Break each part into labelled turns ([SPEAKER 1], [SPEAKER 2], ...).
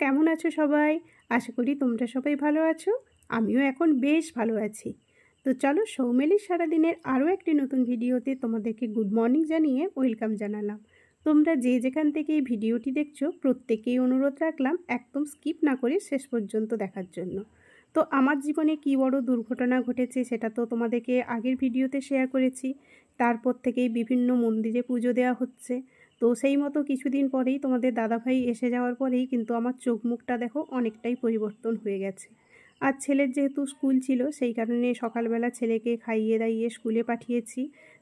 [SPEAKER 1] কেমন আছো সবাই? আশা করি তোমরা সবাই ভালো আছো। আমিও এখন বেশ ভালো আছি। তো চলো সৌমেলির সারাদিনের আরও একটি নতুন ভিডিওতে তোমাদেরকে গুড মর্নিং জানিয়ে ওয়েলকাম জানালাম। তোমরা যে যেখান থেকে এই ভিডিওটি দেখছো প্রত্যেকেই অনুরোধ রাখলাম একদম স্কিপ না করে শেষ পর্যন্ত দেখার জন্য। তো আমার জীবনে কী বড় দুর্ঘটনা ঘটেছে সেটা তো তোমাদেরকে আগের ভিডিওতে শেয়ার করেছি। তারপর থেকেই বিভিন্ন মন্দিরে পুজো দেওয়া হচ্ছে। তো সেই মতো কিছুদিন পরেই তোমাদের দাদাভাই এসে যাওয়ার পরেই কিন্তু আমার চোখ মুখটা দেখো অনেকটাই পরিবর্তন হয়ে গেছে। আর ছেলের যেহেতু স্কুল ছিল সেই কারণে সকালবেলা ছেলেকে খাইয়ে দাইয়ে স্কুলে পাঠিয়েছি।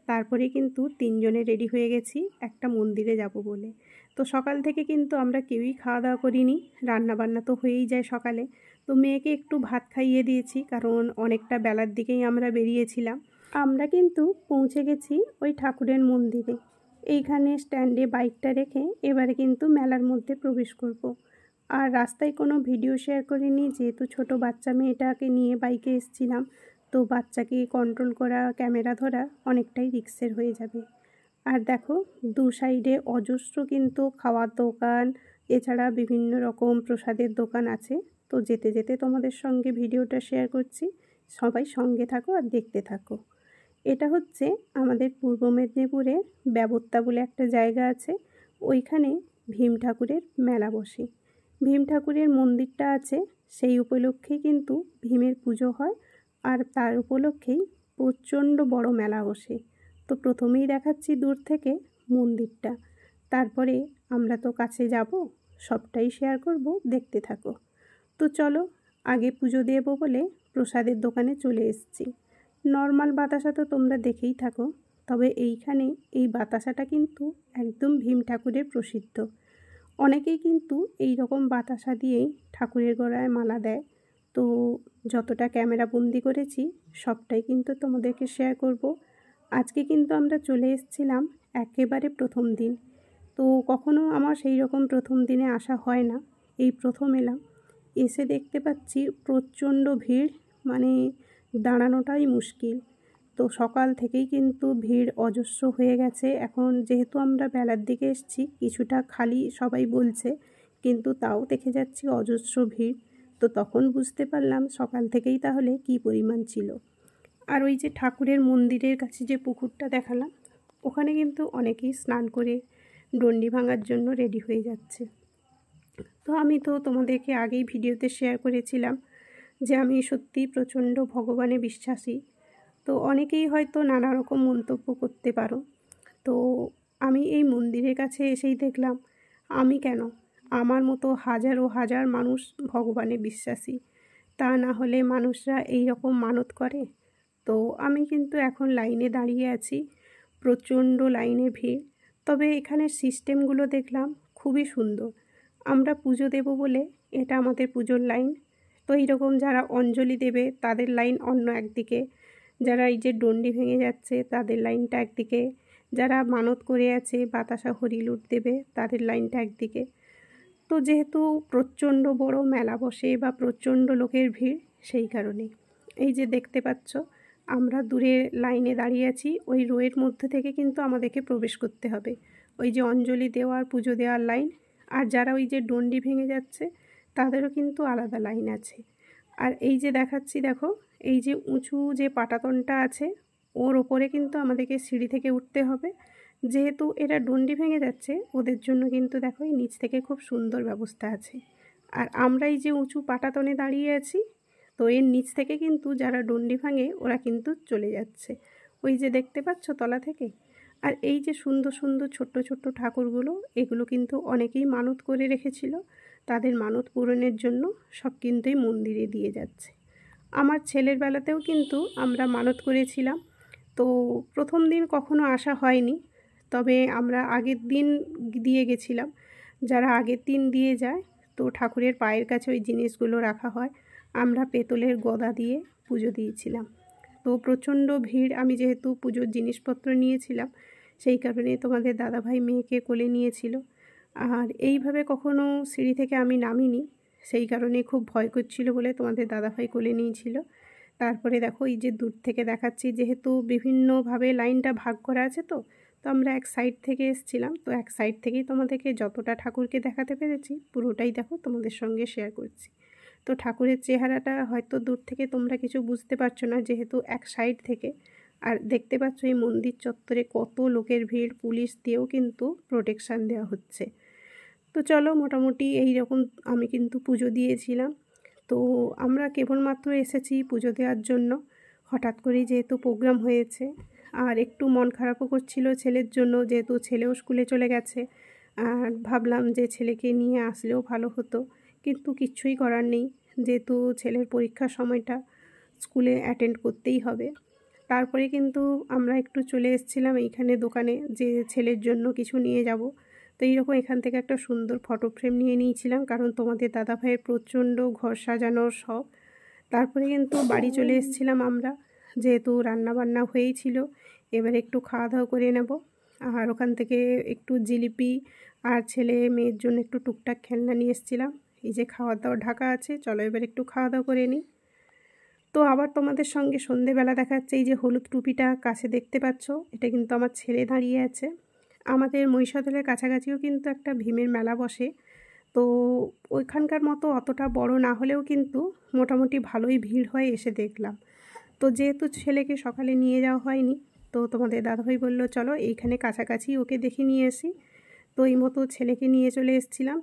[SPEAKER 1] তারপরে কিন্তু তিনজনে রেডি হয়ে গেছি একটা মন্দিরে যাব বলে। তো সকাল থেকে কিন্তু আমরা কেউই খাওয়া দাওয়া করিনি, রান্নাবান্না তো হয়েই যায় সকালে। তো মেয়েকে একটু ভাত খাইয়ে দিয়েছি, কারণ অনেকটা বেলার দিকেই আমরা বেরিয়েছিলাম। আমরা কিন্তু পৌঁছে গেছি ওই ঠাকুরের মন্দিরে। এইখানে স্ট্যান্ডে বাইকটা রেখে এবারে কিন্তু মেলার মধ্যে প্রবেশ করব। আর রাস্তায় কোনো ভিডিও শেয়ার করিনি, যেহেতু ছোট বাচ্চা মেয়েটাকে নিয়ে বাইকে এসেছিলাম। তো বাচ্চাকে কন্ট্রোল করা, ক্যামেরা ধরা অনেকটাই রিস্কের হয়ে যাবে। আর দেখো দু সাইডে অজস্র কিন্তু খাওয়ার দোকান, এছাড়া বিভিন্ন রকম প্রসাদের দোকান আছে। তো যেতে যেতে তোমাদের সঙ্গে ভিডিওটা শেয়ার করছি, সবাই সঙ্গে থাকো আর দেখতে থাকো। এটা হচ্ছে আমাদের পূর্ব মেদিনীপুরে ব্যবত্তা বলে একটা জায়গা আছে, ওইখানে ভীম ঠাকুরের মেলা বসে। ভীম ঠাকুরের মন্দিরটা আছে, সেই উপলক্ষেই কিন্তু ভীমের পুজো হয়। আর তার উপলক্ষেই প্রচণ্ড বড় মেলা বসে। তো প্রথমেই দেখাচ্ছি দূর থেকে মন্দিরটা, তারপরে আমরা তো কাছে যাব, সবটাই শেয়ার করব, দেখতে থাকো। তো চলো, আগে পুজো দেব বলে প্রসাদের দোকানে চলে এসেছি। নর্মাল বাতাসা তো তোমরা দেখেই থাকো, তবে এইখানে এই বাতাসাটা কিন্তু একদম ভীম ঠাকুরের প্রসিদ্ধ। অনেকেই কিন্তু এই রকম বাতাসা দিয়েই ঠাকুরের গলায় মালা দেয়। তো যতটা ক্যামেরা বন্দি করেছি সবটাই কিন্তু তোমাদেরকে শেয়ার করব। আজকে কিন্তু আমরা চলে এসেছিলাম একেবারে প্রথম দিন। তো কখনো আমার সেই রকম প্রথম দিনে আসা হয় না, এই প্রথম এলাম। এসে দেখতে পাচ্ছি প্রচণ্ড ভিড়, মানে দাঁড়ানোটাই মুশকিল। তো সকাল থেকেই কিন্তু ভিড় অজস্র হয়ে গেছে। এখন যেহেতু আমরা বেলার দিকে এসেছি, কিছুটা খালি সবাই বলছে, কিন্তু তাও দেখে যাচ্ছি অজস্র ভিড়। তো তখন বুঝতে পারলাম সকাল থেকেই তাহলে কী পরিমাণ ছিল। আর ওই যে ঠাকুরের মন্দিরের কাছে যে পুকুরটা দেখালাম, ওখানে কিন্তু অনেকেই স্নান করে ডন্ডি ভাঙার জন্য রেডি হয়ে যাচ্ছে। তো আমি তো তোমাদেরকে আগেই ভিডিওতে শেয়ার করেছিলাম যে আমি সত্যিই প্রচণ্ড ভগবানে বিশ্বাসী। তো অনেকেই হয়তো নানা রকম মন্তব্য করতে পারো। তো আমি এই মন্দিরের কাছে এসেই দেখলাম, আমি কেন, আমার মতো হাজারো হাজার মানুষ ভগবানে বিশ্বাসী। তা না হলে মানুষরা এই রকম মানত করে? তো আমি কিন্তু এখন লাইনে দাঁড়িয়ে আছি, প্রচণ্ড লাইনে ভিড়। তবে এখানের সিস্টেমগুলো দেখলাম খুবই সুন্দর। আমরা পুজো দেব বলে এটা আমাদের পুজোর লাইন। তো এইরকম যারা অঞ্জলি দেবে তাদের লাইন অন্য একদিকে, যারা এই যে ডন্ডি ভেঙে যাচ্ছে তাদের লাইনটা একদিকে, যারা মানত করে আছে বাতাসা হরিলুট দেবে তাদের লাইনটা একদিকে। তো যেহেতু প্রচণ্ড বড় মেলা বসে বা প্রচণ্ড লোকের ভিড়, সেই কারণে এই যে দেখতে পাচ্ছ আমরা দূরে লাইনে দাঁড়িয়ে আছি। ওই রোয়ের মধ্যে থেকে কিন্তু আমাদেরকে প্রবেশ করতে হবে, ওই যে অঞ্জলি দেওয়ার পুজো দেওয়ার লাইন। আর যারা ওই যে ডন্ডি ভেঙে যাচ্ছে তাদেরও কিন্তু আলাদা লাইন আছে। আর এই যে দেখাচ্ছি দেখো, এই যে উঁচু যে পাটাতনটা আছে ওর ওপরে কিন্তু আমাদেরকে সিঁড়ি থেকে উঠতে হবে। যেহেতু এরা ডন্ডি ভেঙে যাচ্ছে ওদের জন্য কিন্তু দেখো এই নিচ থেকে খুব সুন্দর ব্যবস্থা আছে। আর আমরা এই যে উঁচু পাটাতনে দাঁড়িয়ে আছি, তো এর নিচ থেকে কিন্তু যারা ডন্ডি ভাঙে ওরা কিন্তু চলে যাচ্ছে, ওই যে দেখতে পাচ্ছ তলা থেকে। আর এই যে সুন্দর সুন্দর ছোট্ট ছোট্ট ঠাকুরগুলো, এগুলো কিন্তু অনেকেই মানত করে রেখেছিল, তাদের মানত পূরণের জন্য সব কিন্তু এই মন্দিরে দিয়ে যাচ্ছে। আমার ছেলের বেলাতেও কিন্তু আমরা মানত করেছিলাম। তো প্রথম দিন কখনো আসা হয়নি, তবে আমরা আগের দিন দিয়ে গেছিলাম। যারা আগের দিন দিয়ে যায় তো ঠাকুরের পায়ের কাছে ওই জিনিসগুলো রাখা হয়, আমরা পেতলের গদা দিয়ে পুজো দিয়েছিলাম। তো প্রচণ্ড ভিড়, আমি যেহেতু পুজোর জিনিসপত্র নিয়েছিলাম সেই কারণে তোমাদের দাদাভাই মেয়েকে কোলে নিয়েছিল। আর এইভাবে কখনো সিঁড়ি থেকে আমি নামিনি, সেই কারণে খুব ভয় করছিল বলে তোমাদের দাদাভাই কোলে নিয়েছিল। তারপরে দেখো এই যে দূর থেকে দেখাচ্ছি, যেহেতু বিভিন্নভাবে লাইনটা ভাগ করা আছে, তো তো আমরা এক সাইড থেকে এসেছিলাম, তো এক সাইড থেকেই তোমাদেরকে যতটা ঠাকুরকে দেখাতে পেরেছি পুরোটাই দেখো তোমাদের সঙ্গে শেয়ার করছি। তো ঠাকুরের চেহারাটা হয়তো দূর থেকে তোমরা কিছু বুঝতে পারছো না, যেহেতু এক সাইড থেকে। আর দেখতে পাচ্ছ এই মন্দির চত্বরে কত লোকের ভিড়, পুলিশ দিয়েও কিন্তু প্রোটেকশান দেওয়া হচ্ছে। তো চলো, মোটামুটি এই রকম আমি কিন্তু পুজো দিয়েছিলাম। তো আমরা কেবলমাত্র এসেছি পুজো দেওয়ার জন্য, হঠাৎ করেই যেহেতু প্রোগ্রাম হয়েছে। আর একটু মন খারাপও করছিল ছেলের জন্য, যেহেতু ছেলেও স্কুলে চলে গেছে। আর ভাবলাম যে ছেলেকে নিয়ে আসলেও ভালো হতো, কিন্তু কিচ্ছুই করার নেই, যেহেতু ছেলের পরীক্ষার সময়টা স্কুলে অ্যাটেন্ড করতেই হবে। তারপরে কিন্তু আমরা একটু চলে এসেছিলাম এইখানে দোকানে, যে ছেলের জন্য কিছু নিয়ে যাব। তো এইরকম এখান থেকে একটা সুন্দর ফটো ফ্রেম নিয়ে নিয়েছিলাম, কারণ তোমাদের দাদাভাইয়ের প্রচণ্ড ঘর সাজানোর শখ। তারপরে কিন্তু বাড়ি চলে এসেছিলাম আমরা, যেহেতু রান্নাবান্না হয়েই ছিল। এবার একটু খাওয়া দাওয়া করে নেব। আর ওখান থেকে একটু জিলিপি আর ছেলে মেয়ের জন্য একটু টুকটাক খেলনা নিয়ে এসেছিলাম। এই যে খাওয়া দাওয়া ঢাকা আছে, চলো এবার একটু খাওয়া দাওয়া করে নিই। তো আবার তোমাদের সঙ্গে সন্ধেবেলা দেখাচ্ছে। এই যে হলুদ টুপিটা কাছে দেখতে পাচ্ছ, এটা কিন্তু আমার ছেলে দাঁড়িয়ে আছে। আমাদের মহিষাদলের কাছাকাছিও কিন্তু একটা ভীমের মেলা বসে। তো ওইখানকার মতো অতটা বড় না হলেও কিন্তু মোটামুটি ভালোই ভিড় হয়, এসে দেখলাম। তো যেহেতু ছেলেকে সকালে নিয়ে যাওয়া হয়নি, তো তোমাদের দাদাভাই বললো চলো এইখানে কাছাকাছি ওকে দেখে নিয়ে আসি। তো এই মতো ছেলেকে নিয়ে চলে এসেছিলাম।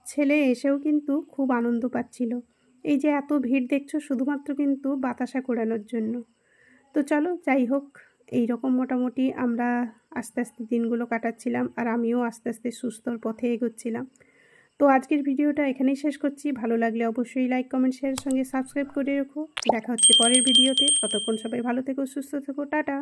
[SPEAKER 1] ছেলে এসেও কিন্তু খুব আনন্দ পাচ্ছিল। এই যে এত ভিড় দেখছো, শুধুমাত্র কিন্তু বাতাসা কোড়ানোর জন্য। তো চলো, যাই হোক, এই রকম মোটামুটি আমরা আস্তে আস্তে দিনগুলো কাটাচ্ছিলাম, আর আমিও আস্তে আস্তে সুস্থর পথে এগোচ্ছিলাম। তো আজকের ভিডিওটা এখানেই শেষ করছি। ভালো লাগলে অবশ্যই লাইক, কমেন্ট, শেয়ারের সঙ্গে সাবস্ক্রাইব করে রেখো। দেখা হচ্ছে পরের ভিডিওতে। ততক্ষণ সবাই ভালো থেকো, সুস্থ থেকো, টাটা।